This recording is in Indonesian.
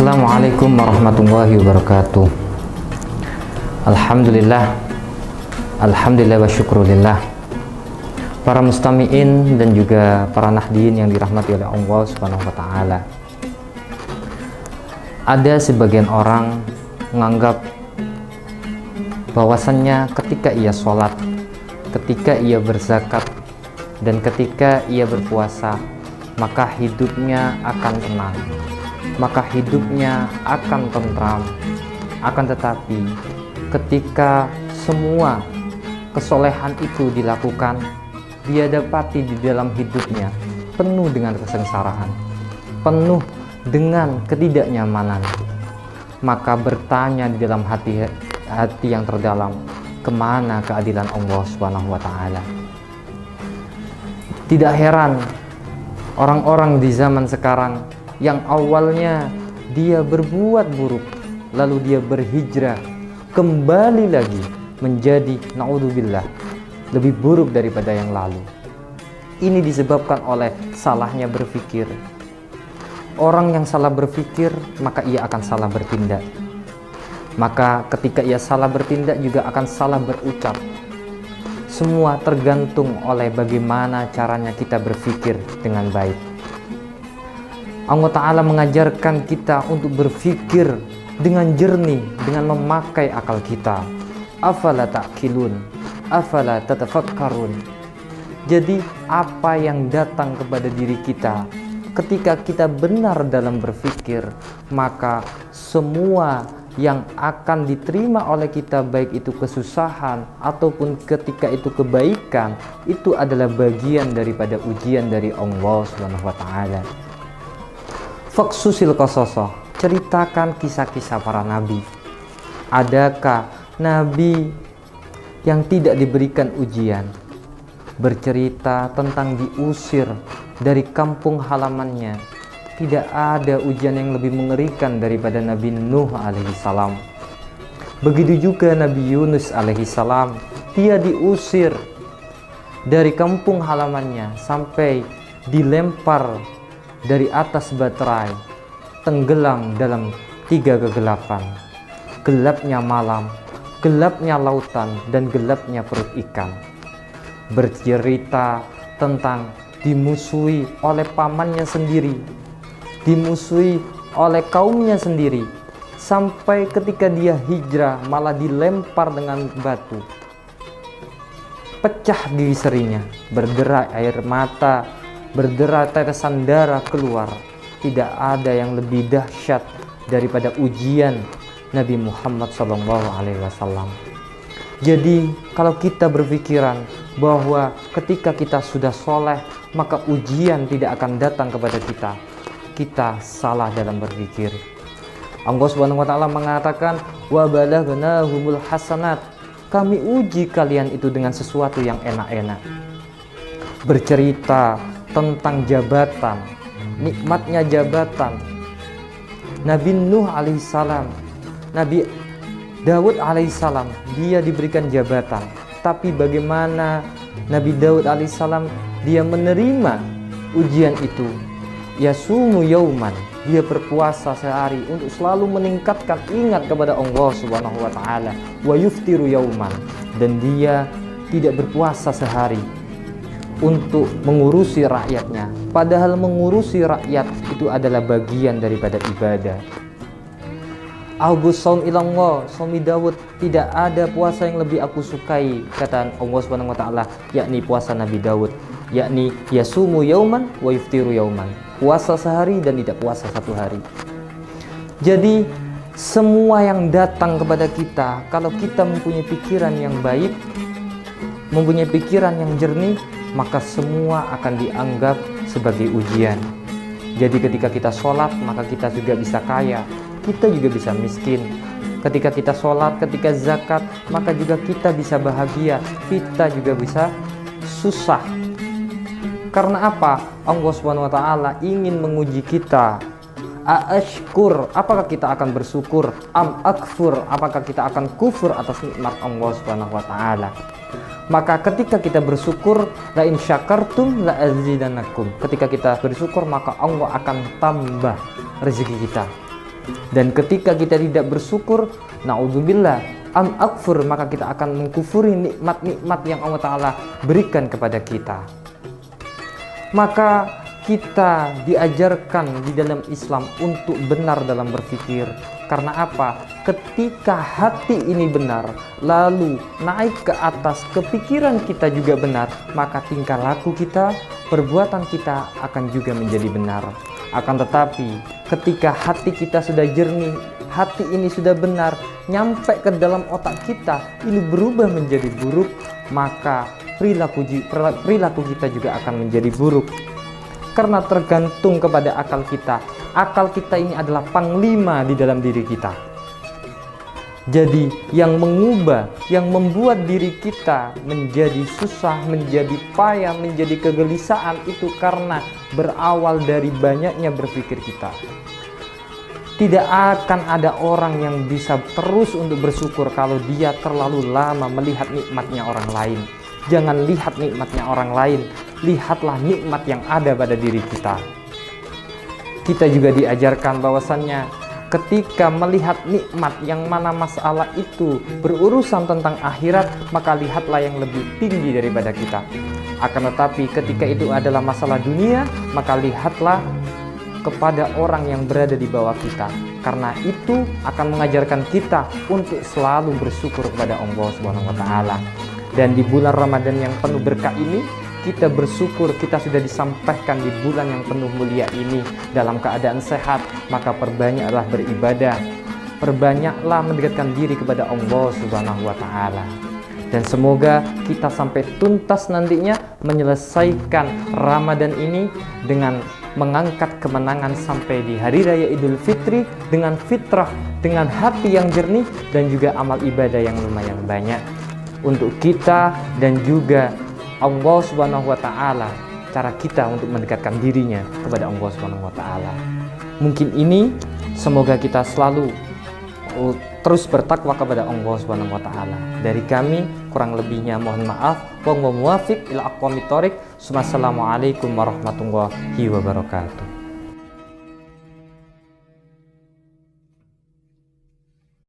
Assalamualaikum warahmatullahi wabarakatuh. Alhamdulillah wa syukrulillah. Para mustami'in dan juga para nahdiin yang dirahmati oleh Allah Subhanahu wa taala. Ada sebagian orang menganggap bahwasannya ketika ia sholat, ketika ia berzakat, dan ketika ia berpuasa, maka hidupnya akan tenang, maka hidupnya akan tentram. Akan tetapi ketika semua kesolehan itu dilakukan, dia dapati di dalam hidupnya penuh dengan kesengsaraan, penuh dengan ketidaknyamanan. Maka bertanya di dalam hati yang terdalam, kemana keadilan Allah Subhanahu wa ta'ala? Tidak heran orang-orang di zaman sekarang yang awalnya dia berbuat buruk, lalu dia berhijrah kembali lagi menjadi naudzubillah lebih buruk daripada yang lalu. Ini disebabkan oleh salahnya berpikir. Orang yang salah berpikir, maka ia akan salah bertindak. Maka ketika ia salah bertindak juga akan salah berucap. Semua tergantung oleh bagaimana caranya kita berpikir dengan baik. Allah Ta'ala mengajarkan kita untuk berpikir dengan jernih, dengan memakai akal kita. Afala ta'qilun, afala tatafakkarun. Jadi apa yang datang kepada diri kita ketika kita benar dalam berpikir, maka semua yang akan diterima oleh kita, baik itu kesusahan ataupun ketika itu kebaikan, itu adalah bagian daripada ujian dari Allah Subhanahu wa taala. Faksusil qasasoh, ceritakan kisah-kisah para nabi. Adakah nabi yang tidak diberikan ujian? Bercerita tentang diusir dari kampung halamannya. Tidak ada ujian yang lebih mengerikan daripada Nabi Nuh alaihi salam. Begitu juga Nabi Yunus alaihi salam, dia diusir dari kampung halamannya sampai dilempar dari atas baterai, tenggelam dalam 3 kegelapan. Gelapnya malam, gelapnya lautan, dan gelapnya perut ikan. Bercerita tentang dimusuhi oleh pamannya sendiri, dimusuhi oleh kaumnya sendiri, sampai ketika dia hijrah malah dilempar dengan batu, pecah gigi serinya, berderai air mata, berderai tetesan darah keluar. Tidak ada yang lebih dahsyat daripada ujian Nabi Muhammad SAW. Jadi kalau kita berpikiran bahwa ketika kita sudah soleh maka ujian tidak akan datang kepada kita, kita salah dalam berpikir. Allah Subhanahu wa taala mengatakan, wa balaghnahumul hasanat, kami uji kalian itu dengan sesuatu yang enak-enak. Bercerita tentang jabatan, nikmatnya jabatan. Nabi Nuh alaihissalam, Nabi Daud alaihissalam, dia diberikan jabatan. Tapi bagaimana Nabi Daud alaihissalam dia menerima ujian itu? Yasumu yauman, dia berpuasa sehari untuk selalu meningkatkan ingat kepada Allah Subhanahu wa taala. Wa yuftiru yauman, dan dia tidak berpuasa sehari untuk mengurusi rakyatnya, padahal mengurusi rakyat itu adalah bagian daripada ibadah. Agus saum ilallah, saumi Daud, tidak ada puasa yang lebih aku sukai, kata Allah Subhanahu wa taala, yakni puasa Nabi Daud, yakni yasumu yauman wa yuftiru yauman, puasa sehari dan tidak puasa satu hari. Jadi semua yang datang kepada kita, kalau kita mempunyai pikiran yang baik, mempunyai pikiran yang jernih, maka semua akan dianggap sebagai ujian. Jadi ketika kita sholat, maka kita juga bisa kaya, kita juga bisa miskin. Ketika kita sholat, ketika zakat, maka juga kita bisa bahagia, kita juga bisa susah. Karena apa? Allah Subhanahu wa taala ingin menguji kita. Ashkur, apakah kita akan bersyukur? Am akfur, apakah kita akan kufur atas nikmat Allah Subhanahu wa taala? Maka ketika kita bersyukur, la in syakartum la azidannakum. Ketika kita bersyukur, maka Allah akan tambah rezeki kita. Dan ketika kita tidak bersyukur, naudzubillah, akfur, maka kita akan mengkufuri nikmat-nikmat yang Allah Ta'ala berikan kepada kita. Maka kita diajarkan di dalam Islam untuk benar dalam berpikir. Karena apa? Ketika hati ini benar, lalu naik ke atas, kepikiran kita juga benar, maka tingkah laku kita, perbuatan kita akan juga menjadi benar. Akan tetapi ketika hati kita sudah jernih, hati ini sudah benar, nyampe ke dalam otak kita, ini berubah menjadi buruk, maka perilaku kita juga akan menjadi buruk. Karena tergantung kepada akal kita. Akal kita ini adalah panglima di dalam diri kita. Jadi yang mengubah, yang membuat diri kita menjadi susah, menjadi payah, menjadi kegelisahan, itu karena berawal dari banyaknya berpikir kita. Tidak akan ada orang yang bisa terus untuk bersyukur kalau dia terlalu lama melihat nikmatnya orang lain. Jangan lihat nikmatnya orang lain, lihatlah nikmat yang ada pada diri kita. Kita juga diajarkan bahwasannya ketika melihat nikmat yang mana masalah itu berurusan tentang akhirat, maka lihatlah yang lebih tinggi daripada kita. Akan tetapi ketika itu adalah masalah dunia, maka lihatlah kepada orang yang berada di bawah kita. Karena itu akan mengajarkan kita untuk selalu bersyukur kepada Allah Subhanahu wa Ta'ala. Dan di bulan Ramadan yang penuh berkah ini, kita bersyukur kita sudah disampaikan di bulan yang penuh mulia ini dalam keadaan sehat. Maka perbanyaklah beribadah, perbanyaklah mendekatkan diri kepada Allah Subhanahu wa Ta'ala. Dan semoga kita sampai tuntas nantinya menyelesaikan Ramadan ini dengan mengangkat kemenangan sampai di Hari Raya Idul Fitri dengan fitrah, dengan hati yang jernih, dan juga amal ibadah yang lumayan banyak untuk kita dan juga Allah Subhanahu wa Ta'ala. Cara kita untuk mendekatkan dirinya kepada Allah Subhanahu wa Ta'ala. Mungkin ini, semoga kita selalu terus bertakwa kepada Allah Subhanahu wa Ta'ala. Dari kami kurang lebihnya mohon maaf. Wa muwafiq ila aqwamit thoriq. Wassalamualaikum warahmatullahi wabarakatuh.